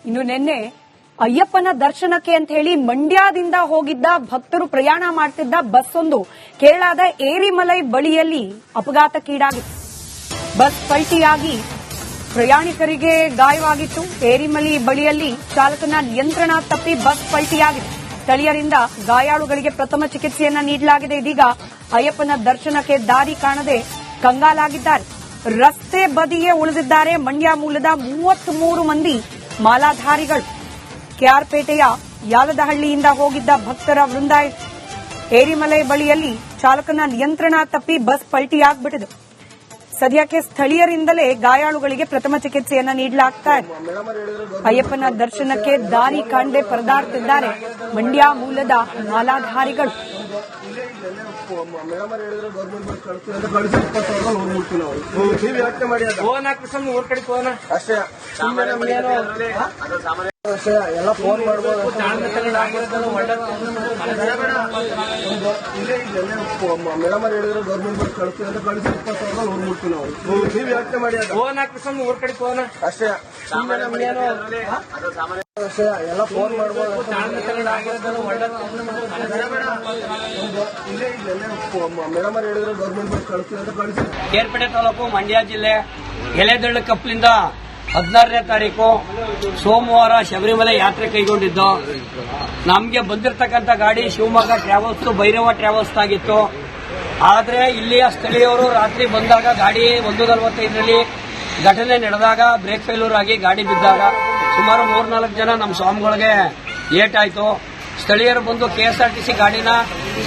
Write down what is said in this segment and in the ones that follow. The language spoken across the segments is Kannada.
ಇನ್ನು ನಿನ್ನೆ ಅಯ್ಯಪ್ಪನ ದರ್ಶನಕ್ಕೆ ಅಂತ ಹೇಳಿ ಮಂಡ್ಯದಿಂದ ಹೋಗಿದ್ದ ಭಕ್ತರು ಪ್ರಯಾಣ ಮಾಡ್ತಿದ್ದ ಬಸ್ ಒಂದು ಕೇರಳದ ಏರಿಮಲೈ ಬಳಿಯಲ್ಲಿ ಅಪಘಾತಕ್ಕೀಡಾಗಿತ್ತು. ಬಸ್ ಪಲ್ಟಿಯಾಗಿ ಪ್ರಯಾಣಿಕರಿಗೆ ಗಾಯವಾಗಿತ್ತು. ಏರಿಮಲೈ ಬಳಿಯಲ್ಲಿ ಚಾಲಕನ ನಿಯಂತ್ರಣ ತಪ್ಪಿ ಬಸ್ ಪಲ್ಟಿಯಾಗಿದೆ. ಸ್ಥಳೀಯರಿಂದ ಗಾಯಾಳುಗಳಿಗೆ ಪ್ರಥಮ ಚಿಕಿತ್ಸೆಯನ್ನ ನೀಡಲಾಗಿದೆ. ಇದೀಗ ಅಯ್ಯಪ್ಪನ ದರ್ಶನಕ್ಕೆ ದಾರಿ ಕಾಣದೆ ಕಂಗಾಲಾಗಿದ್ದಾರೆ. ರಸ್ತೆ ಬದಿಯೇ ಉಳಿದಿದ್ದಾರೆ ಮಂಡ್ಯ ಮೂಲದ 33 ಮಂದಿ ಮಾಲಾಧಾರಿಗಳು. ಕೆಆರ್ಪೇಟೆಯ ಯಾಲದಹಳ್ಳಿಯಿಂದ ಹೋಗಿದ್ದ ಭಕ್ತರ ವೃಂದ ಏರಿಮಲೈ ಬಳಿಯಲ್ಲಿ ಚಾಲಕನ ನಿಯಂತ್ರಣ ತಪ್ಪಿ ಬಸ್ ಪಲ್ಟಿಯಾಗ್ಬಿಟ್ಟಿದೆ. ಸದ್ಯಕ್ಕೆ ಸ್ಥಳೀಯರಿಂದಲೇ ಗಾಯಾಳುಗಳಿಗೆ ಪ್ರಥಮ ಚಿಕಿತ್ಸೆಯನ್ನ ನೀಡಲಾಗ್ತಾ ಇದೆ. ಅಯ್ಯಪ್ಪನ ದರ್ಶನಕ್ಕೆ ದಾರಿ ಕಾಣದೆ ಪರದಾಡ್ತಿದ್ದಾರೆ ಮಂಡ್ಯ ಮೂಲದ ಮಾಲಾಧಾರಿಗಳು. ಎಲ್ಲ ಫೋನ್ ಮಾಡ್ಬೋದು. ಮೇಡಮ್ ಹೇಳಿದ್ರು ಗೌರ್ಮೆಂಟ್ ಬಸ್ ಕಳಿಸ್ತೀವಿ ಅಂತ ಕಳಿಸಿ 20,000 ನೋಡ್ಬಿಡ್ತೀವಿ ನಾವು. ನೀವು ಯೋಚನೆ ಮಾಡಿ ಫೋನ್ ಹಾಕಿ ಊರ್ ಕಡೆ ಫೋನ್ ಅಷ್ಟೇ ಅಷ್ಟೇ ಎಲ್ಲ ಫೋನ್ ಮಾಡ್ಬೋದು. ಮೇಡಮ್ ಹೇಳಿದ್ರು ಗೌರ್ಮೆಂಟ್ ಬಸ್ ಕಳಿಸ್ತೀವಿ ಅಂತ ಕಳಿಸಿ. ಕೇರ್ಪೇಟೆ ತಾಲೂಕು ಮಂಡ್ಯ ಜಿಲ್ಲೆ ಎಲೆದಳ್ಳಿ ಕಪ್ಲಿಂದ 16ನೇ ತಾರೀಕು ಸೋಮವಾರ ಶಬರಿಮಲೆ ಯಾತ್ರೆ ಕೈಗೊಂಡಿದ್ದು. ನಮಗೆ ಬಂದಿರತಕ್ಕಂಥ ಗಾಡಿ ಶಿವಮೊಗ್ಗ ಟ್ರಾವೆಲ್ಸ್ ಭೈರವ ಟ್ರಾವೆಲ್ಸ್ ಆಗಿತ್ತು. ಆದರೆ ಇಲ್ಲಿಯ ಸ್ಥಳೀಯರು ರಾತ್ರಿ ಬಂದಾಗ ಗಾಡಿ 1:45ರಲ್ಲಿ ಘಟನೆ ನಡೆದಾಗ ಬ್ರೇಕ್ ಫೇಲ್ಯೂರ್ ಆಗಿ ಗಾಡಿ ಬಿದ್ದಾಗ ಸುಮಾರು 3-4 ಜನ ನಮ್ಮ ಸ್ವಾಮಿಗಳಿಗೆ ಏಟಾಯ್ತು. ಸ್ಥಳೀಯರು ಬಂದು ಕೆಎಸ್ಆರ್ಟಿಸಿ ಗಾಡಿನ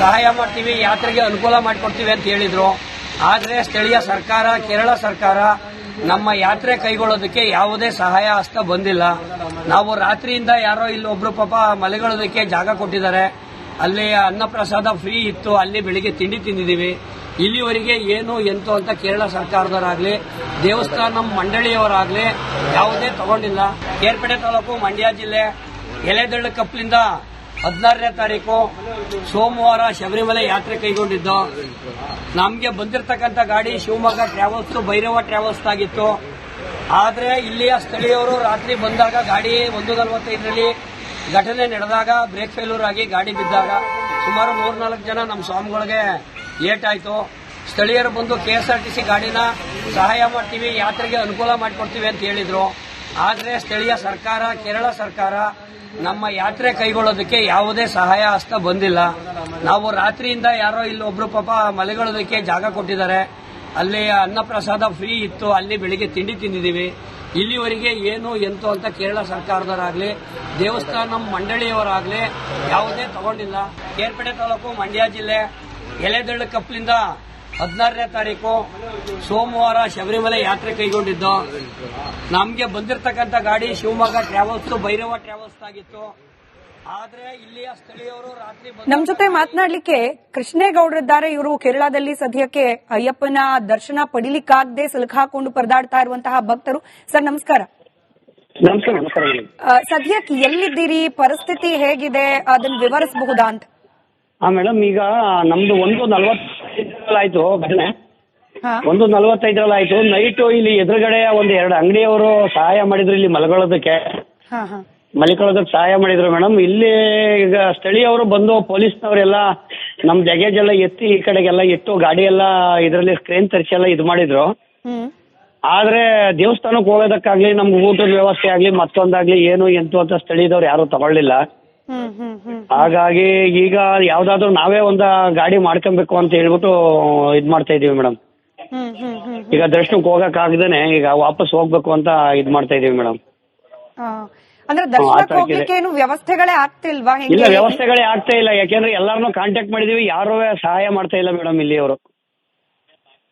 ಸಹಾಯ ಮಾಡ್ತೀವಿ, ಯಾತ್ರೆಗೆ ಅನುಕೂಲ ಮಾಡಿಕೊಡ್ತೀವಿ ಅಂತ ಹೇಳಿದ್ರು. ಆದರೆ ಸ್ಥಳೀಯ ಸರ್ಕಾರ, ಕೇರಳ ಸರ್ಕಾರ ನಮ್ಮ ಯಾತ್ರೆ ಕೈಗೊಳ್ಳೋದಕ್ಕೆ ಯಾವುದೇ ಸಹಾಯ ಹಸ್ತ ಬಂದಿಲ್ಲ. ನಾವು ರಾತ್ರಿಯಿಂದ ಯಾರೋ ಇಲ್ಲಿ ಒಬ್ರು ಪಾಪ ಮಲೆಗೊಳ್ಳೋದಕ್ಕೆ ಜಾಗ ಕೊಟ್ಟಿದ್ದಾರೆ. ಅಲ್ಲಿ ಅನ್ನಪ್ರಸಾದ ಫ್ರೀ ಇತ್ತು, ಅಲ್ಲಿ ಬೆಳಿಗ್ಗೆ ತಿಂಡಿ ತಿಂದಿದ್ದೀವಿ. ಇಲ್ಲಿವರೆಗೆ ಏನು ಎಂತು ಅಂತ ಕೇರಳ ಸರ್ಕಾರದವರಾಗ್ಲಿ ದೇವಸ್ಥಾನ ಮಂಡಳಿಯವರಾಗ್ಲಿ ಯಾವುದೇ ತಗೊಂಡಿಲ್ಲ. ಕೇರ್ಪೇಟೆ ತಾಲೂಕು ಮಂಡ್ಯ ಜಿಲ್ಲೆ ಎಲೆದಳ್ಳಿ ಕಪ್ಲಿಂದ 16ನೇ ತಾರೀಕು ಸೋಮವಾರ ಶಬರಿಮಲೆ ಯಾತ್ರೆ ಕೈಗೊಂಡಿದ್ದು. ನಮಗೆ ಬಂದಿರತಕ್ಕಂಥ ಗಾಡಿ ಶಿವಮೊಗ್ಗ ಟ್ರಾವೆಲ್ಸ್ ಭೈರವ ಟ್ರಾವೆಲ್ಸ್ ಆಗಿತ್ತು. ಆದರೆ ಇಲ್ಲಿಯ ಸ್ಥಳೀಯರು ರಾತ್ರಿ ಬಂದಾಗ ಗಾಡಿ 1:45ರಲ್ಲಿ ಘಟನೆ ನಡೆದಾಗ ಬ್ರೇಕ್ ಫೇಲ್ಯೂರ್ ಆಗಿ ಗಾಡಿ ಬಿದ್ದಾಗ ಸುಮಾರು 3-4 ಜನ ನಮ್ಮ ಸ್ವಾಮಿಗಳಿಗೆ ಏಟಾಯ್ತು. ಸ್ಥಳೀಯರು ಬಂದು ಕೆಎಸ್ಆರ್ಟಿಸಿ ಗಾಡಿನ ಸಹಾಯ ಮಾಡ್ತೀವಿ, ಯಾತ್ರೆಗೆ ಅನುಕೂಲ ಮಾಡಿಕೊಡ್ತೀವಿ ಅಂತ ಹೇಳಿದ್ರು. ಆದರೆ ಸ್ಥಳೀಯ ಸರ್ಕಾರ, ಕೇರಳ ಸರ್ಕಾರ ನಮ್ಮ ಯಾತ್ರೆ ಕೈಗೊಳ್ಳೋದಕ್ಕೆ ಯಾವುದೇ ಸಹಾಯ ಹಸ್ತ ಬಂದಿಲ್ಲ. ನಾವು ರಾತ್ರಿಯಿಂದ ಯಾರೋ ಇಲ್ಲಿ ಒಬ್ರು ಪಾಪ ಮಲೆಗೊಳ್ಳೋದಕ್ಕೆ ಜಾಗ ಕೊಟ್ಟಿದ್ದಾರೆ. ಅಲ್ಲಿ ಅನ್ನಪ್ರಸಾದ ಫ್ರೀ ಇತ್ತು, ಅಲ್ಲಿ ಬೆಳಿಗ್ಗೆ ತಿಂಡಿ ತಿಂದಿದ್ದೀವಿ. ಇಲ್ಲಿವರೆಗೆ ಏನು ಎಂತು ಅಂತ ಕೇರಳ ಸರ್ಕಾರದವರಾಗ್ಲಿ ದೇವಸ್ಥಾನ ಮಂಡಳಿಯವರಾಗ್ಲಿ ಯಾವುದೇ ತಗೊಂಡಿಲ್ಲ. ಕೇರ್ಪೇಟೆ ತಾಲೂಕು ಮಂಡ್ಯ ಜಿಲ್ಲೆ ಎಲೆದಳ್ಳಿ ಕಪ್ಲಿಂದ 16ನೇ ತಾರೀಕು ಸೋಮವಾರ ಶಬರಿಮಲೆ ಯಾತ್ರೆ ಕೈಗೊಂಡಿದ್ದು. ನಮಗೆ ಬಂದಿರತಕ್ಕಂಥ ಗಾಡಿ ಶಿವಮೊಗ್ಗ ಟ್ರಾವೆಲ್ಸ್ ಭೈರವ ಟ್ರಾವೆಲ್ಸ್ ಆಗಿತ್ತು. ಆದ್ರೆ ಇಲ್ಲಿಯ ಸ್ಥಳೀಯರು ರಾತ್ರಿ ನಮ್ಮ ಜೊತೆ ಮಾತನಾಡಲಿಕ್ಕೆ ಕೃಷ್ಣೇಗೌಡರಿದ್ದಾರೆ. ಇವರು ಕೇರಳದಲ್ಲಿ ಸದ್ಯಕ್ಕೆ ಅಯ್ಯಪ್ಪನ ದರ್ಶನ ಪಡಿಲಿಕ್ಕಾಗದೆ ಸಿಲುಕಾಕೊಂಡು ಪರದಾಡ್ತಾ ಇರುವಂತಹ ಭಕ್ತರು. ಸರ್ ನಮಸ್ಕಾರ. ನಮಸ್ಕಾರ. ಸದ್ಯಕ್ಕೆ ಎಲ್ಲಿದ್ದೀರಿ, ಪರಿಸ್ಥಿತಿ ಹೇಗಿದೆ, ಅದನ್ನು ವಿವರಿಸಬಹುದಾ ಅಂತ? ಮೇಡಮ್, ಈಗ ನಮ್ದು 1:45 ಆಯ್ತು ಘಟನೆ. 1:45 ಆಯ್ತು. ನೈಟು ಇಲ್ಲಿ ಎದುರುಗಡೆ 2 ಅಂಗಡಿಯವರು ಸಹಾಯ ಮಾಡಿದ್ರು ಇಲ್ಲಿ ಮಲ್ಕೊಳ್ಳೋದಕ್ಕೆ ಸಹಾಯ ಮಾಡಿದ್ರು ಮೇಡಮ್. ಇಲ್ಲಿ ಈಗ ಸ್ಥಳೀಯವರು ಬಂದು ಪೊಲೀಸ್ನವರೆಲ್ಲ ನಮ್ ಜಗೇಜ್ ಎಲ್ಲ ಎತ್ತಿ ಈ ಕಡೆಗೆಲ್ಲ ಇಟ್ಟು ಗಾಡಿ ಎಲ್ಲ ಇದರಲ್ಲಿ ಸ್ಕ್ರೀನ್ ತರಿಸಿ ಎಲ್ಲ ಇದು ಮಾಡಿದ್ರು. ಆದ್ರೆ ದೇವಸ್ಥಾನಕ್ಕೆ ಹೋಗೋದಕ್ಕಾಗ್ಲಿ ನಮ್ಗೆ ಊಟದ ವ್ಯವಸ್ಥೆ ಆಗ್ಲಿ ಮತ್ತೊಂದಾಗ್ಲಿ ಏನು ಎಂತು ಅಂತ ಸ್ಥಳೀಯದವ್ರು ಯಾರು ತಗೊಳ್ಳಿಲ್ಲ. ಹಾಗಾಗಿ ಈಗ ಯಾವ್ದಾದ್ರು ನಾವೇ ಒಂದು ಗಾಡಿ ಮಾಡ್ಕೊಬೇಕು ಅಂತ ಹೇಳ್ಬಿಟ್ಟು ಇದ್ ಮಾಡ್ತಾ ಇದೀವಿ ಮೇಡಮ್. ಈಗ ದರ್ಶನಕ್ಕೆ ಹೋಗಕ್ ಆಗದೇನೆ ಈಗ ವಾಪಸ್ ಹೋಗ್ಬೇಕು ಅಂತ ಇದ್ ಮಾಡ್ತಾ ಇದೀವಿ ಮೇಡಮ್. ಅಂದ್ರೆ ದರ್ಶನಕ್ಕೆ ಹೋಗ್ಲಿಕ್ಕೆ ಏನು ವ್ಯವಸ್ಥೆಗಳೇ ಆಗ್ತಿಲ್ವಾ? ಇಲ್ಲ, ವ್ಯವಸ್ಥೆಗಳೇ ಆಗ್ತಾ ಇಲ್ಲ. ಯಾಕೆಂದ್ರೆ ಎಲ್ಲಾರನ್ನೂ ಕಾಂಟ್ಯಾಕ್ಟ್ ಮಾಡಿದೀವಿ, ಯಾರು ಸಹಾಯ ಮಾಡ್ತಾ ಇಲ್ಲ ಮೇಡಮ್. ಇಲ್ಲಿ ಅವರು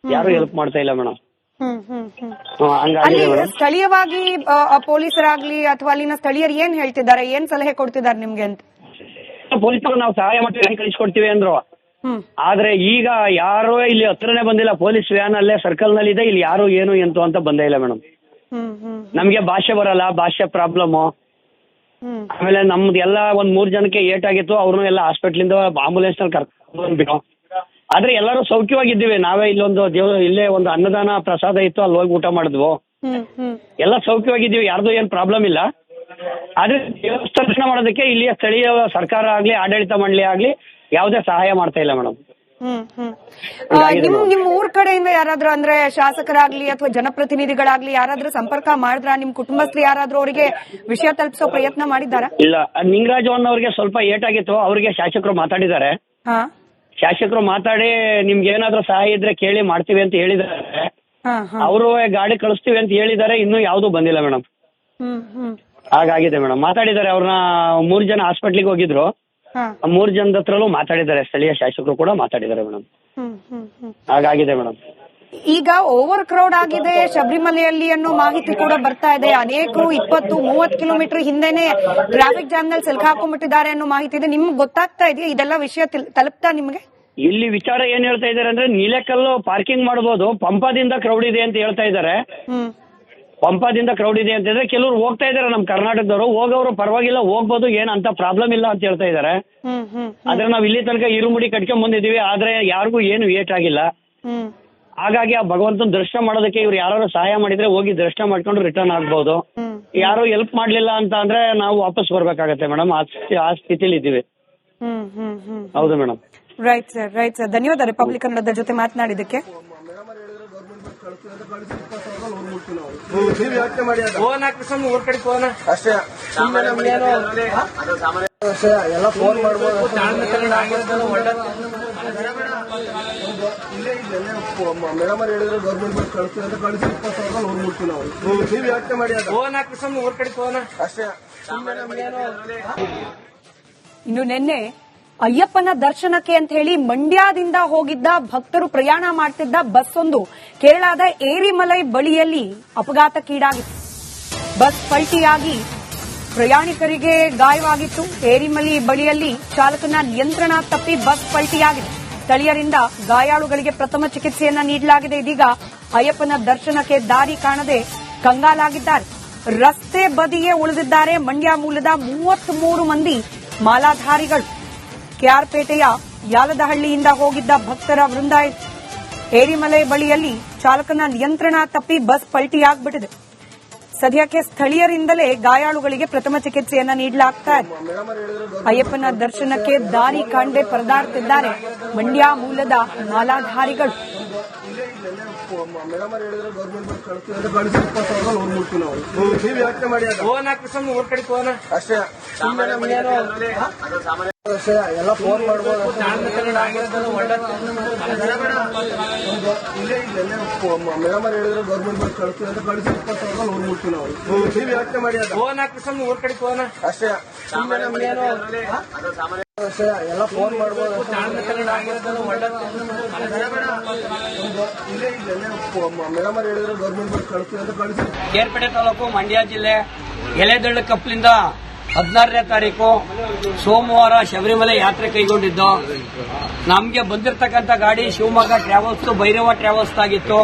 ಯಾರು ಹೆಲ್ಪ್ ಮಾಡ್ತಾ ಇಲ್ಲ ಮೇಡಮ್. ಅಲ್ಲಿ ಸ್ಥಳೀಯವಾಗಿ ಪೊಲೀಸರಾಗ್ಲಿ ಅಥವಾ ಅಲ್ಲಿನ ಸ್ಥಳೀಯರು ಏನ್ ಹೇಳ್ತಿದ್ದಾರೆ, ಏನ್ ಸಲಹೆ ಕೊಡ್ತಿದ್ದಾರೆ ನಿಮ್ಗೆ ಅಂತ? ಪೊಲೀಸರು ನಾವು ಸಹಾಯ ಮಾಡ್ತೀವಿ, ಕಳಿಸ್ಕೊಡ್ತೀವಿ ಅಂದ್ರು. ಆದ್ರೆ ಈಗ ಯಾರು ಇಲ್ಲಿ ಹತ್ರನೇ ಬಂದಿಲ್ಲ. ಪೊಲೀಸ್ ವ್ಯಾನ್ ಅಲ್ಲೇ ಸರ್ಕಲ್ ನಲ್ಲಿ ಇದೆ, ಇಲ್ಲಿ ಯಾರು ಏನು ಎಂತು ಅಂತ ಬಂದೇ ಇಲ್ಲ ಮೇಡಮ್. ನಮ್ಗೆ ಭಾಷೆ ಬರಲ್ಲ, ಭಾಷೆ ಪ್ರಾಬ್ಲಮ್. ಆಮೇಲೆ ನಮ್ದು ಎಲ್ಲ 3 ಜನಕ್ಕೆ ಏಟಾಗಿತ್ತು, ಅವ್ರನ್ನೂ ಎಲ್ಲ ಹಾಸ್ಪಿಟ್ಲಿಂದ ಆಂಬುಲೆನ್ಸ್ ನಲ್ಲಿ ಕರ್ಕೊಂಡು ಬಂದ್ಬಿಟ್ಟು. ಆದ್ರೆ ಎಲ್ಲರೂ ಸೌಖ್ಯವಾಗಿದ್ದೀವಿ. ನಾವೇ ಇಲ್ಲೇ ಒಂದು ಅನ್ನದಾನ ಪ್ರಸಾದ ಇತ್ತು, ಅಲ್ಲಿ ಹೋಗಿ ಊಟ ಮಾಡಿದ್ವು. ಎಲ್ಲ ಸೌಖ್ಯವಾಗಿದ್ದೀವಿ, ಯಾರ್ದು ಏನ್ ಪ್ರಾಬ್ಲಮ್ ಇಲ್ಲ. ಆದ್ರೆ ದೇವಸ್ಥಾನ ಮಾಡೋದಕ್ಕೆ ಇಲ್ಲಿಯ ಸ್ಥಳೀಯ ಸರ್ಕಾರ ಆಗ್ಲಿ ಆಡಳಿತ ಮಂಡಳಿ ಆಗ್ಲಿ ಯಾವುದೇ ಸಹಾಯ ಮಾಡ್ತಾ ಇಲ್ಲ ಮೇಡಮ್. ನಿಮ್ ಊರ್ ಕಡೆಯಿಂದ ಯಾರಾದ್ರೂ ಅಂದ್ರೆ ಶಾಸಕರಾಗ್ಲಿ ಅಥವಾ ಜನಪ್ರತಿನಿಧಿಗಳಾಗ್ಲಿ ಯಾರಾದ್ರೂ ಸಂಪರ್ಕ ಮಾಡಿದ್ರ ನಿಮ್ ಕುಟುಂಬಸ್ಥರು ಯಾರಾದ್ರೂ ಅವರಿಗೆ ವಿಷಯ ತಲುಪಿಸೋ ಪ್ರಯತ್ನ ಮಾಡಿದ್ದಾರಾ? ಇಲ್ಲ, ನಿಂಗರಾಜವನ್ ಅವ್ರಿಗೆ ಸ್ವಲ್ಪ ಏಟಾಗಿತ್ತು, ಅವರಿಗೆ ಶಾಸಕರು ಮಾತಾಡಿದ್ದಾರೆ. ಶಾಸಕರು ಮಾತಾಡಿ ನಿಮ್ಗೆ ಏನಾದ್ರೂ ಸಹಾಯ ಇದ್ರೆ ಕೇಳಿ ಮಾಡ್ತೀವಿ ಅಂತ ಹೇಳಿದ್ದಾರೆ. ಅವರು ಗಾಡಿ ಕಳಿಸ್ತೀವಿ ಅಂತ ಹೇಳಿದ್ದಾರೆ, ಇನ್ನೂ ಯಾವ್ದು ಬಂದಿಲ್ಲ ಮೇಡಮ್. ಹಾಗಾಗಿದೆ ಮೇಡಮ್. ಮಾತಾಡಿದ್ದಾರೆ, ಅವ್ರನ್ನ 3 ಜನ ಹಾಸ್ಪಿಟ್ಲಿಗೆ ಹೋಗಿದ್ರು. 3 ಜನದ ಹತ್ರಲ್ಲೂ ಮಾತಾಡಿದ್ದಾರೆ, ಸ್ಥಳೀಯ ಶಾಸಕರು ಕೂಡ ಮಾತಾಡಿದ್ದಾರೆ ಮೇಡಮ್. ಹಾಗಾಗಿದೆ ಮೇಡಮ್. ಈಗ ಓವರ್ ಕ್ರೌಡ್ ಆಗಿದೆ ಶಬರಿಮಲೆಯಲ್ಲಿ ಅನ್ನೋ ಮಾಹಿತಿ ಕೂಡ ಬರ್ತಾ ಇದೆ. ಅನೇಕರು 20-30 ಕಿಲೋಮೀಟರ್ ಹಿಂದೆನೆ ಟ್ರಾಫಿಕ್ ಜಾಮ್ ನಲ್ಲಿ ಸಿಲುಕಾಕೊಂಡ್ಬಿಟ್ಟಿದ್ದಾರೆ ಅನ್ನೋ ಮಾಹಿತಿ ಇದೆ. ನಿಮ್ಗೆ ಗೊತ್ತಾಗ್ತಾ ಇದೆಯಾ ಇದೆಲ್ಲ ವಿಷಯ ತಲುಪ್ತಾ ನಿಮ್ಗೆ? ಇಲ್ಲಿ ವಿಚಾರ ಏನ್ ಹೇಳ್ತಾ ಇದ್ದಾರೆ ಅಂದ್ರೆ ನೀಲೇಕಲ್ಲು ಪಾರ್ಕಿಂಗ್ ಮಾಡಬಹುದು, ಪಂಪದಿಂದ ಕ್ರೌಡ್ ಇದೆ ಅಂತ ಹೇಳ್ತಾ ಇದ್ದಾರೆ. ಪಂಪದಿಂದ ಕ್ರೌಡ್ ಇದೆ ಅಂತ ಹೇಳಿದ್ರೆ ಕೆಲವರು ಹೋಗ್ತಾ ಇದಾರೆ, ನಮ್ ಕರ್ನಾಟಕದವರು ಹೋಗೋರು ಪರವಾಗಿಲ್ಲ ಹೋಗ್ಬೋದು, ಏನ್ ಅಂತ ಪ್ರಾಬ್ಲಮ್ ಇಲ್ಲ ಅಂತ ಹೇಳ್ತಾ ಇದಾರೆ. ಆದ್ರೆ ನಾವ್ ಇಲ್ಲಿ ತನಕ ಇರುಮುಡಿ ಕಟ್ಕೊಂಡ್ ಬಂದಿದೀವಿ, ಆದ್ರೆ ಯಾರಿಗೂ ಏನು ಏಟ್ ಆಗಿಲ್ಲ. ಹಾಗಾಗಿ ಆ ಭಗವಂತನ ದರ್ಶನ ಮಾಡೋದಕ್ಕೆ ಇವ್ರು ಯಾರು ಸಹಾಯ ಮಾಡಿದ್ರೆ ಹೋಗಿ ದರ್ಶನ ಮಾಡ್ಕೊಂಡು ರಿಟರ್ನ್ ಆಗ್ಬಹುದು. ಯಾರು ಹೆಲ್ಪ್ ಮಾಡ್ಲಿಲ್ಲ ಅಂತ ಅಂದ್ರೆ ನಾವು ವಾಪಸ್ ಬರ್ಬೇಕಾಗತ್ತೆ ಮೇಡಮ್. ಆ ಸ್ಥಿತಿಲಿ ಇದ್ದೀವಿ. ಹೌದು ಮೇಡಮ್. Right sir. ಧನ್ಯವಾದ ರಿಪಬ್ಲಿಕ್ ಕನ್ನಡದ ಜೊತೆ ಮಾತನಾಡಿದ್ದಕ್ಕೆ. ನೀವು ಯೋಚನೆ ಮಾಡಿ ಅಷ್ಟೇ, ಎಲ್ಲ ಫೋನ್ ಮಾಡ್ಬೋದು. ಮೇಡಮ್ ಅವ್ರು ಹೇಳಿದ್ರೆ ಗೌರ್ಮೆಂಟ್ ಬಸ್ ಕಳಿಸ್ತೀವಿ ಅಂತ ಕಳಿಸಿ 20,000 ನೋಡ್ಬಿಡ್ತೀವಿ ನಾವು. ನೀವು ಯೋಚನೆ ಮಾಡಿ ಅಷ್ಟೇ. ಇನ್ನು ನಿನ್ನೆ ಅಯ್ಯಪ್ಪನ ದರ್ಶನಕ್ಕೆ ಅಂತ ಹೇಳಿ ಮಂಡ್ಯದಿಂದ ಹೋಗಿದ್ದ ಭಕ್ತರು ಪ್ರಯಾಣ ಮಾಡ್ತಿದ್ದ ಬಸ್ ಒಂದು ಕೇರಳದ ಏರಿಮಲೈ ಬಳಿಯಲ್ಲಿ ಅಪಘಾತಕ್ಕೀಡಾಗಿತ್ತು. ಬಸ್ ಪಲ್ಟಿಯಾಗಿ ಪ್ರಯಾಣಿಕರಿಗೆ ಗಾಯವಾಗಿತ್ತು. ಏರಿಮಲೈ ಬಳಿಯಲ್ಲಿ ಚಾಲಕನ ನಿಯಂತ್ರಣ ತಪ್ಪಿ ಬಸ್ ಪಲ್ಟಿಯಾಗಿದೆ. ಸ್ಥಳೀಯರಿಂದ ಗಾಯಾಳುಗಳಿಗೆ ಪ್ರಥಮ ಚಿಕಿತ್ಸೆಯನ್ನ ನೀಡಲಾಗಿದೆ. ಇದೀಗ ಅಯ್ಯಪ್ಪನ ದರ್ಶನಕ್ಕೆ ದಾರಿ ಕಾಣದೆ ಕಂಗಾಲಾಗಿದ್ದಾರೆ. ರಸ್ತೆ ಬದಿಯೇ ಉಳಿದಿದ್ದಾರೆ ಮಂಡ್ಯ ಮೂಲದ 33 ಮಂದಿ ಮಾಲಾಧಾರಿಗಳು. ಕೆಆರ್ಪೇಟೆಯ ಯಾಲದಹಳ್ಳಿಯಿಂದ ಹೋಗಿದ್ದ ಭಕ್ತರ ವೃಂದ ಏರಿಮಲೈ ಬಳಿಯಲ್ಲಿ ಚಾಲಕನ ನಿಯಂತ್ರಣ ತಪ್ಪಿ ಬಸ್ ಪಲ್ಟಿಯಾಗ್ಬಿಟ್ಟಿದೆ. ಸದ್ಯಕ್ಕೆ ಸ್ಥಳೀಯರಿಂದಲೇ ಗಾಯಾಳುಗಳಿಗೆ ಪ್ರಥಮ ಚಿಕಿತ್ಸೆಯನ್ನ ನೀಡಲಾಗ್ತಾ ಇದೆ. ಅಯ್ಯಪ್ಪನ ದರ್ಶನಕ್ಕೆ ದಾರಿ ಕಾಣದೆ ಪರದಾಡ್ತಿದ್ದಾರೆ ಮಂಡ್ಯ ಮೂಲದ ಮಾಲಾಧಾರಿಗಳು. ಮೇಡಮ್ ಅವ್ರು ಹೇಳಿದ್ರೆ ಗೌರ್ಮೆಂಟ್ ಬಸ್ ಕಳಿಸ್ತೀವಿ ಅಂತ ಕಳಿಸಿ 20,000 ನೋಡ್ಬಿಡ್ತೀವಿ ನಾವು. ನೀವು ಯೋಚನೆ ಮಾಡಿ ಅಷ್ಟೇ, ಎಲ್ಲ ಫೋನ್ ಮಾಡ್ಬೋದು. ಮೇಡಮ್ ಅವ್ರು ಹೇಳಿದ್ರೆ ಗೌರ್ಮೆಂಟ್ ಬಸ್ ಕಳಿಸ್ತೀವಿ ಅಂತ ಕಳಿಸಿ 20,000 ನೋಡ್ಬಿಡ್ತೀವಿ ನಾವು. ನೀವು ಯೋಚನೆ ಮಾಡಿ ಅಷ್ಟೇ, ಎಲ್ಲ ಫೋನ್ ಮಾಡ್ಬೋದು. ಮೇಡಮ್ ಅವ್ರು ಹೇಳಿದ್ರೆ ಗೌರ್ಮೆಂಟ್ ಬಸ್ ಕಳಿಸ್ತೀವಿ ಅಂತ ಕಳಿಸಿ. ಕೇರ್ಪೇಟೆ ತಾಲೂಕು ಮಂಡ್ಯ ಜಿಲ್ಲೆ ಎಲೆದಳ್ಳ ಕಪ್ಲಿಂದ 16ನೇ ತಾರೀಕು ಸೋಮವಾರ ಶಬರಿಮಲೆ ಯಾತ್ರೆ ಕೈಗೊಂಡಿದ್ದು. ನಮಗೆ ಬಂದಿರತಕ್ಕಂಥ ಗಾಡಿ ಶಿವಮೊಗ್ಗ ಟ್ರಾವೆಲ್ಸ್ ಭೈರವ ಟ್ರಾವೆಲ್ಸ್ ಆಗಿತ್ತು.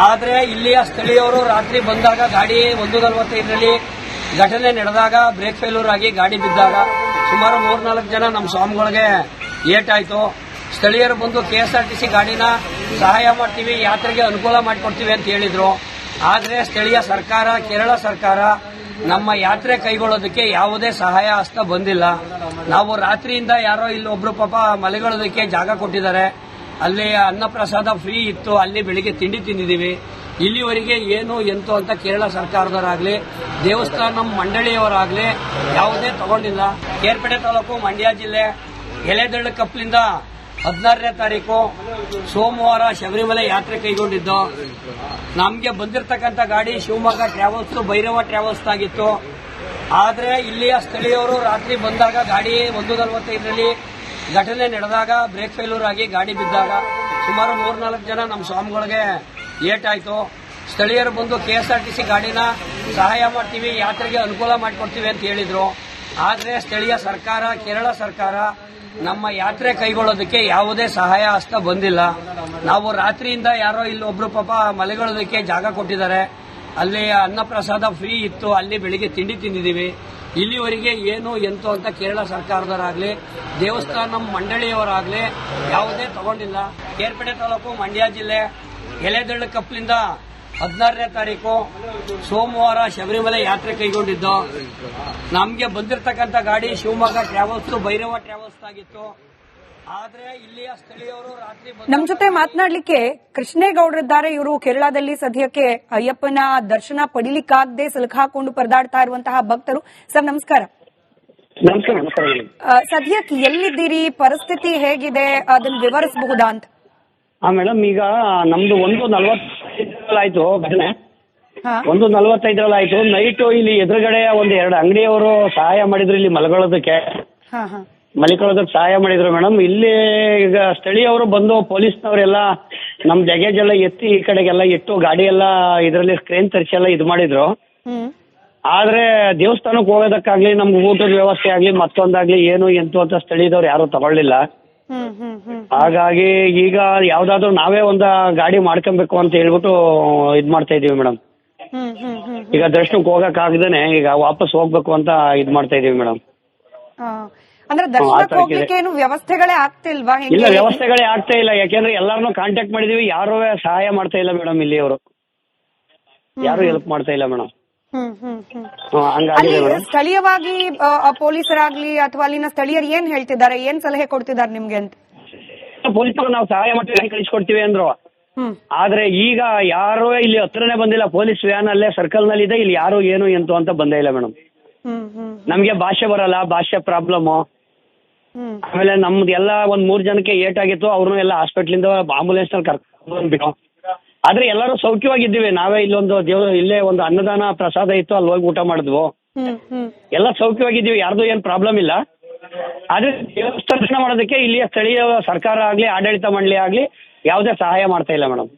ಆದ್ರೆ ಇಲ್ಲಿಯ ಸ್ಥಳೀಯರು ರಾತ್ರಿ ಬಂದಾಗ ಗಾಡಿ 1:45ರಲ್ಲಿ ಘಟನೆ ನಡೆದಾಗ ಬ್ರೇಕ್ ಫೇಲ್ಯೂರ್ ಆಗಿ ಗಾಡಿ ಬಿದ್ದಾಗ ಸುಮಾರು 3-4 ಜನ ನಮ್ಮ ಸ್ವಾಮಿಗಳಿಗೆ ಏಟಾಯ್ತು. ಸ್ಥಳೀಯರು ಬಂದು ಕೆಎಸ್ಆರ್ಟಿಸಿ ಗಾಡಿನ ಸಹಾಯ ಮಾಡ್ತೀವಿ, ಯಾತ್ರೆಗೆ ಅನುಕೂಲ ಮಾಡಿಕೊಡ್ತೀವಿ ಅಂತ ಹೇಳಿದ್ರು. ಆದ್ರೆ ಸ್ಥಳೀಯ ಸರ್ಕಾರ, ಕೇರಳ ಸರ್ಕಾರ ನಮ್ಮ ಯಾತ್ರೆ ಕೈಗೊಳ್ಳೋದಕ್ಕೆ ಯಾವುದೇ ಸಹಾಯ ಹಸ್ತ ಬಂದಿಲ್ಲ. ನಾವು ರಾತ್ರಿಯಿಂದ ಯಾರೋ ಇಲ್ಲಿ ಒಬ್ರು ಪಾಪ ಮಲೆಗೊಳ್ಳೋದಕ್ಕೆ ಜಾಗ ಕೊಟ್ಟಿದ್ದಾರೆ, ಅಲ್ಲಿ ಅನ್ನಪ್ರಸಾದ ಫ್ರೀ ಇತ್ತು, ಅಲ್ಲಿ ಬೆಳಿಗ್ಗೆ ತಿಂಡಿ ತಿಂದಿದ್ದೀವಿ. ಇಲ್ಲಿವರೆಗೆ ಏನು ಎಂತು ಅಂತ ಕೇರಳ ಸರ್ಕಾರದವರಾಗ್ಲಿ ದೇವಸ್ಥಾನ ಮಂಡಳಿಯವರಾಗ್ಲಿ ಯಾವುದೇ ತಗೊಂಡಿಲ್ಲ. ಕೇರ್ಪೇಟೆ ತಾಲೂಕು ಮಂಡ್ಯ ಜಿಲ್ಲೆ ಎಲೆದಳ್ಳ ಕಪ್ಲಿಂದ 16ನೇ ತಾರೀಕು ಸೋಮವಾರ ಶಬರಿಮಲೆ ಯಾತ್ರೆ ಕೈಗೊಂಡಿದ್ದು. ನಮಗೆ ಬಂದಿರತಕ್ಕಂಥ ಗಾಡಿ ಶಿವಮೊಗ್ಗ ಟ್ರಾವೆಲ್ಸ್ ಭೈರವ ಟ್ರಾವೆಲ್ಸ್ ಆಗಿತ್ತು. ಆದ್ರೆ ಇಲ್ಲಿಯ ಸ್ಥಳೀಯರು ರಾತ್ರಿ ಬಂದಾಗ ಗಾಡಿ 1:45ರಲ್ಲಿ ಘಟನೆ ನಡೆದಾಗ ಬ್ರೇಕ್ ಫೇಲ್ಯೂರ್ ಆಗಿ ಗಾಡಿ ಬಿದ್ದಾಗ ಸುಮಾರು 3-4 ಜನ ನಮ್ಮ ಸ್ವಾಮಿಗಳಿಗೆ ಏಟಾಯ್ತು. ಸ್ಥಳೀಯರು ಬಂದು ಕೆಎಸ್ಆರ್ಟಿಸಿ ಗಾಡಿನ ಸಹಾಯ ಮಾಡ್ತೀವಿ, ಯಾತ್ರೆಗೆ ಅನುಕೂಲ ಮಾಡಿಕೊಡ್ತೀವಿ ಅಂತ ಹೇಳಿದ್ರು. ಆದ್ರೆ ಸ್ಥಳೀಯ ಸರ್ಕಾರ, ಕೇರಳ ಸರ್ಕಾರ ನಮ್ಮ ಯಾತ್ರೆ ಕೈಗೊಳ್ಳೋದಕ್ಕೆ ಯಾವುದೇ ಸಹಾಯ ಹಸ್ತ ಬಂದಿಲ್ಲ. ನಾವು ರಾತ್ರಿಯಿಂದ ಯಾರೋ ಇಲ್ಲಿ ಒಬ್ರು ಪಾಪ ಮಲೆಗೊಳ್ಳೋದಕ್ಕೆ ಜಾಗ ಕೊಟ್ಟಿದ್ದಾರೆ, ಅಲ್ಲಿ ಅನ್ನಪ್ರಸಾದ ಫ್ರೀ ಇತ್ತು, ಅಲ್ಲಿ ಬೆಳಿಗ್ಗೆ ತಿಂಡಿ ತಿಂದಿದ್ದೀವಿ. ಇಲ್ಲಿವರೆಗೆ ಏನು ಎಂತು ಅಂತ ಕೇರಳ ಸರ್ಕಾರದವರಾಗ್ಲಿ ದೇವಸ್ಥಾನ ಮಂಡಳಿಯವರಾಗ್ಲಿ ಯಾವುದೇ ತಗೊಂಡಿಲ್ಲ. ಕೇರ್ಪೇಟೆ ತಾಲೂಕು ಮಂಡ್ಯ ಜಿಲ್ಲೆ ಎಲೆದಳ್ಳ ಕಪ್ಲಿಂದ 16ನೇ ತಾರೀಕು ಸೋಮವಾರ ಶಬರಿಮಲೆ ಯಾತ್ರೆ ಕೈಗೊಂಡಿದ್ದು. ನಮಗೆ ಬಂದಿರತಕ್ಕಂಥ ಗಾಡಿ ಶಿವಮೊಗ್ಗ ಟ್ರಾವೆಲ್ಸ್ ಭೈರವ ಟ್ರಾವೆಲ್ಸ್ ಆಗಿತ್ತು. ಆದ್ರೆ ಇಲ್ಲಿಯ ಸ್ಥಳೀಯರು ರಾತ್ರಿ ನಮ್ ಜೊತೆ ಮಾತನಾಡ್ಲಿಕ್ಕೆ ಕೃಷ್ಣೇಗೌಡರಿದ್ದಾರೆ. ಇವರು ಕೇರಳದಲ್ಲಿ ಸದ್ಯಕ್ಕೆ ಅಯ್ಯಪ್ಪನ ದರ್ಶನ ಪಡಿಲಿಕ್ಕಾಗದೆ ಸಿಲುಕಾಕೊಂಡು ಪರದಾಡ್ತಾ ಇರುವಂತಹ ಭಕ್ತರು. ಸರ್ ನಮಸ್ಕಾರ. ನಮಸ್ಕಾರ. ಸದ್ಯಕ್ಕೆ ಎಲ್ಲಿದ್ದೀರಿ, ಪರಿಸ್ಥಿತಿ ಹೇಗಿದೆ, ಅದನ್ನ ವಿವರಿಸಬಹುದಾ ಅಂತ? ಮೇಡಮ್, ಈಗ ನಮ್ದು 1:45 ಆಯ್ತು ಘಟನೆ. 1:45 ಆಯ್ತು. ನೈಟ್ ಇಲ್ಲಿ ಎದುರುಗಡೆ ಒಂದ್ 2 ಅಂಗಡಿಯವರು ಸಹಾಯ ಮಾಡಿದ್ರು ಇಲ್ಲಿ ಮಲ್ಕೊಳ್ಳೋದಕ್ಕೆ ಸಹಾಯ ಮಾಡಿದ್ರು ಮೇಡಮ್. ಇಲ್ಲಿ ಈಗ ಸ್ಥಳೀಯವರು ಬಂದು ಪೊಲೀಸ್ನವರೆಲ್ಲ ನಮ್ ಲಗೇಜ್ ಎಲ್ಲ ಎತ್ತಿ ಈ ಕಡೆಗೆಲ್ಲ ಇಟ್ಟು ಗಾಡಿ ಎಲ್ಲ ಇದರಲ್ಲಿ ಕ್ರೇನ್ ತರಿಸಿ ಎಲ್ಲ ಇದು ಮಾಡಿದ್ರು. ಆದ್ರೆ ದೇವಸ್ಥಾನಕ್ಕೆ ಹೋಗೋದಕ್ಕಾಗ್ಲಿ ನಮ್ಗೆ ಊಟದ ವ್ಯವಸ್ಥೆ ಆಗ್ಲಿ ಮತ್ತೊಂದಾಗ್ಲಿ ಏನು ಎಂತು ಅಂತ ಸ್ಥಳೀಯದವ್ರು ಯಾರು ತಗೊಳ್ಳಿಲ್ಲ. ಹಾಗಾಗಿ ಈಗ ಯಾವ್ದಾದ್ರು ನಾವೇ ಒಂದು ಗಾಡಿ ಮಾಡ್ಕೊಬೇಕು ಅಂತ ಹೇಳ್ಬಿಟ್ಟು ಇದ್ ಮಾಡ್ತಾ ಇದೀವಿ ಮೇಡಮ್. ಈಗ ದರ್ಶನಕ್ಕೆ ಹೋಗಕ್ ಆಗದೇನೆ ಈಗ ವಾಪಸ್ ಹೋಗ್ಬೇಕು ಅಂತ ಇದ್ ಮಾಡ್ತಾ ಇದೀವಿ ಮೇಡಮ್. ಅಂದ್ರೆ ದರ್ಶನಕ್ಕೆ ಹೋಗ್ಲಿಕ್ಕೆ ಏನು ವ್ಯವಸ್ಥೆಗಳೇ ಆಗ್ತಿಲ್ವಾ? ಇಲ್ಲ, ವ್ಯವಸ್ಥೆಗಳೇ ಆಗ್ತಾ ಇಲ್ಲ. ಯಾಕೆಂದ್ರೆ ಎಲ್ಲಾರನ್ನೂ ಕಾಂಟ್ಯಾಕ್ಟ್ ಮಾಡಿದೀವಿ, ಯಾರು ಸಹಾಯ ಮಾಡ್ತಾ ಇಲ್ಲ ಮೇಡಮ್. ಇಲ್ಲಿ ಅವರು ಯಾರು ಹೆಲ್ಪ್ ಮಾಡ್ತಾ ಇಲ್ಲ ಮೇಡಮ್. ಹಂಗಾಗಿದೆ ಮೇಡಮ್. ಸ್ಥಳೀಯವಾಗಿ ಪೊಲೀಸರಾಗ್ಲಿ ಅಥವಾ ಅಲ್ಲಿನ ಸ್ಥಳೀಯರು ಏನ್ ಹೇಳ್ತಿದ್ದಾರೆ, ಏನ್ ಸಲಹೆ ಕೊಡ್ತಿದ್ದಾರೆ ನಿಮ್ಗೆ ಅಂತ? ಪೊಲೀಸರು ನಾವು ಸಹಾಯ ಮಾಡಿ ಕಳಿಸ್ಕೊಡ್ತೀವಿ ಅಂದ್ರು. ಆದ್ರೆ ಈಗ ಯಾರು ಇಲ್ಲಿ ಹತ್ರನೇ ಬಂದಿಲ್ಲ. ಪೊಲೀಸ್ ವ್ಯಾನ್ ಅಲ್ಲೇ ಸರ್ಕಲ್ ನಲ್ಲಿ ಇದೆ. ಇಲ್ಲಿ ಯಾರು ಏನು ಎಂತು ಅಂತ ಬಂದೇ ಇಲ್ಲ ಮೇಡಮ್. ನಮ್ಗೆ ಭಾಷೆ ಬರಲ್ಲ, ಭಾಷೆ ಪ್ರಾಬ್ಲಮ್. ಆಮೇಲೆ ನಮ್ದು ಎಲ್ಲ 3 ಜನಕ್ಕೆ ಏಟಾಗಿತ್ತು. ಅವ್ರನ್ನೂ ಎಲ್ಲ ಹಾಸ್ಪಿಟ್ಲಿಂದ ಆಂಬುಲೆನ್ಸ್ ನಲ್ಲಿ ಕರ್ಕೊಂಡು ಬಂದ್ಬಿಟ್ಟು. ಆದ್ರೆ ಎಲ್ಲರೂ ಸೌಖ್ಯವಾಗಿದ್ದೀವಿ. ನಾವೇ ಇಲ್ಲೇ ಒಂದು ಅನ್ನದಾನ ಪ್ರಸಾದ ಇತ್ತು, ಅಲ್ಲಿ ಹೋಗಿ ಊಟ ಮಾಡಿದ್ವು. ಎಲ್ಲ ಸೌಖ್ಯವಾಗಿದ್ದೀವಿ, ಯಾರ್ದು ಏನ್ ಪ್ರಾಬ್ಲಮ್ ಇಲ್ಲ. ಆದ್ರೆ ದೇವಸ್ಥಾನ ಮಾಡೋದಕ್ಕೆ ಇಲ್ಲಿಯ ಸ್ಥಳೀಯ ಸರ್ಕಾರ ಆಗ್ಲಿ ಆಡಳಿತ ಮಂಡಳಿ ಆಗ್ಲಿ ಯಾವುದೇ ಸಹಾಯ ಮಾಡ್ತಾ ಇಲ್ಲ ಮೇಡಮ್.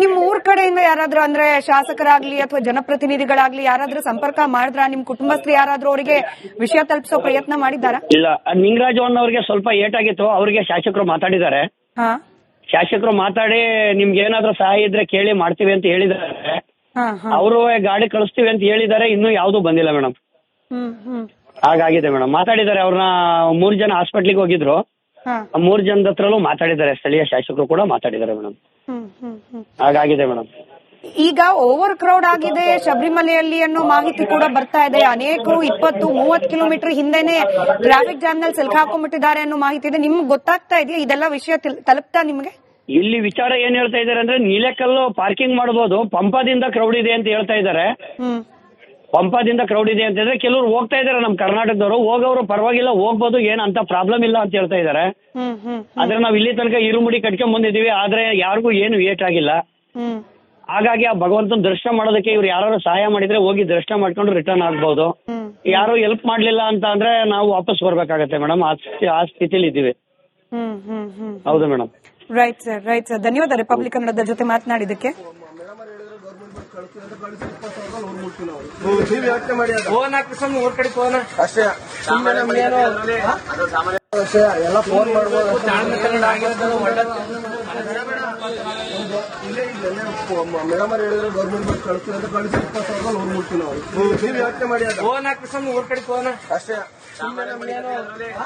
ನಿಮ್ ಊರ್ ಕಡೆಯಿಂದ ಯಾರಾದ್ರೂ ಅಂದ್ರೆ ಶಾಸಕರಾಗ್ಲಿ ಅಥವಾ ಜನಪ್ರತಿನಿಧಿಗಳಾಗ್ಲಿ ಯಾರಾದ್ರೂ ಸಂಪರ್ಕ ಮಾಡಿದ್ರ? ನಿಮ್ ಕುಟುಂಬಸ್ಥರು ಯಾರಾದ್ರೂ ಅವರಿಗೆ ವಿಷಯ ತಲುಪಿಸೋ ಪ್ರಯತ್ನ ಮಾಡಿದಾರಾ? ಇಲ್ಲ, ನಿಂಗರಾಜ್ ಅವ್ರಿಗೆ ಸ್ವಲ್ಪ ಏಟಾಗಿತ್ತು. ಅವ್ರಿಗೆ ಶಾಸಕರು ಮಾತಾಡಿದ್ದಾರೆ. ಶಾಸಕರು ಮಾತಾಡಿ ನಿಮ್ಗೆ ಏನಾದ್ರೂ ಸಹಾಯ ಇದ್ರೆ ಕೇಳಿ ಮಾಡ್ತೀವಿ ಅಂತ ಹೇಳಿದ್ದಾರೆ. ಅವರು ಗಾಡಿ ಕಳಿಸ್ತೀವಿ ಅಂತ ಹೇಳಿದ್ದಾರೆ. ಇನ್ನೂ ಯಾವ್ದು ಬಂದಿಲ್ಲ ಮೇಡಮ್. ಹಾಗಾಗಿದೆ ಮೇಡಮ್. ಮಾತಾಡಿದ್ದಾರೆ. ಅವ್ರನ್ನ 3 ಜನ ಹಾಸ್ಪಿಟ್ಲಿಗೆ ಹೋಗಿದ್ರು. 3 ಜನದ ಹತ್ರನೂ ಮಾತಾಡಿದ್ದಾರೆ. ಸ್ಥಳೀಯ ಶಾಸಕರು ಕೂಡ ಮಾತಾಡಿದ್ದಾರೆ ಮೇಡಮ್. ಹಾಗಾಗಿದೆ ಮೇಡಮ್. ಈಗ ಓವರ್ ಕ್ರೌಡ್ ಆಗಿದೆ ಶಬರಿಮಲೆಯಲ್ಲಿ ಅನ್ನೋ ಮಾಹಿತಿ ಕೂಡ ಬರ್ತಾ ಇದೆ. ಅನೇಕರು 20-30 ಕಿಲೋಮೀಟರ್ ಹಿಂದೆನೆ ಟ್ರಾಫಿಕ್ ಜಾಮ್ ನಲ್ಲಿ ಸಿಲುಕಾಕೊಂಡ್ಬಿಟ್ಟಿದ್ದಾರೆ ಅನ್ನೋ ಮಾಹಿತಿ ಇದೆ. ನಿಮ್ಗೆ ಗೊತ್ತಾಗ್ತಾ ಇದೆಯಾ ಇದೆಲ್ಲ ವಿಷಯ ತಲುಪ್ತಾ ನಿಮ್ಗೆ? ಇಲ್ಲಿ ವಿಚಾರ ಏನ್ ಹೇಳ್ತಾ ಇದಾರೆ ಅಂದ್ರೆ ನೀಲೇಕಲ್ಲು ಪಾರ್ಕಿಂಗ್ ಮಾಡಬಹುದು, ಪಂಪದಿಂದ ಕ್ರೌಡ್ ಇದೆ ಅಂತ ಹೇಳ್ತಾ ಇದ್ದಾರೆ. ಪಂಪದಿಂದ ಕ್ರೌಡ್ ಇದೆ ಅಂತ ಹೇಳಿದ್ರೆ ಕೆಲವರು ಹೋಗ್ತಾ ಇದಾರೆ. ನಮ್ ಕರ್ನಾಟಕದವರು ಹೋಗೋರು ಪರವಾಗಿಲ್ಲ, ಹೋಗ್ಬೋದು, ಏನ್ ಅಂತ ಪ್ರಾಬ್ಲಮ್ ಇಲ್ಲ ಅಂತ ಹೇಳ್ತಾ ಇದಾರೆ. ಆದ್ರೆ ನಾವ್ ಇಲ್ಲಿ ತನಕ ಇರುಮುಡಿ ಕಟ್ಕೊಂಡ್ ಬಂದಿದೀವಿ. ಆದ್ರೆ ಯಾರಿಗೂ ಏನು ಏಟ್ ಆಗಿಲ್ಲ. ಹಾಗಾಗಿ ಆ ಭಗವಂತನ ದರ್ಶನ ಮಾಡೋದಕ್ಕೆ ಇವ್ರು ಯಾರು ಸಹಾಯ ಮಾಡಿದ್ರೆ ಹೋಗಿ ದರ್ಶನ ಮಾಡ್ಕೊಂಡು ರಿಟರ್ನ್ ಆಗ್ಬಹುದು. ಯಾರು ಹೆಲ್ಪ್ ಮಾಡ್ಲಿಲ್ಲ ಅಂತ ಅಂದ್ರೆ ನಾವು ವಾಪಸ್ ಬರ್ಬೇಕಾಗತ್ತೆ ಮೇಡಮ್. ಆ ಸ್ಥಿತಿಲಿ ಇದ್ದೀವಿ. ಹೌದು ಮೇಡಮ್. Right sir. ಧನ್ಯವಾದ ರಿಪಬ್ಲಿಕ್ ಕನ್ನಡದ ಜೊತೆ ಮಾತನಾಡಿದಕ್ಕೆ. ನೀವು ಯೋಚನೆ ಮಾಡಿ ಅಷ್ಟೇ. ಎಲ್ಲ ಫೋನ್ ಮಾಡ್ಬೋದು. ಮೇಡಮ್ ಅವ್ರು ಹೇಳಿದ್ರೆ ಗೌರ್ಮೆಂಟ್ ಬಸ್ ಕಳಿಸ್ತೀವಿ ಅಂತ ಕಳಿಸಿ 20,000 ನೋಡ್ ಮುಟ್ತೀವಿ ನಾವು. ನೀವು ಯೋಚನೆ ಮಾಡಿ ಅಷ್ಟೇ.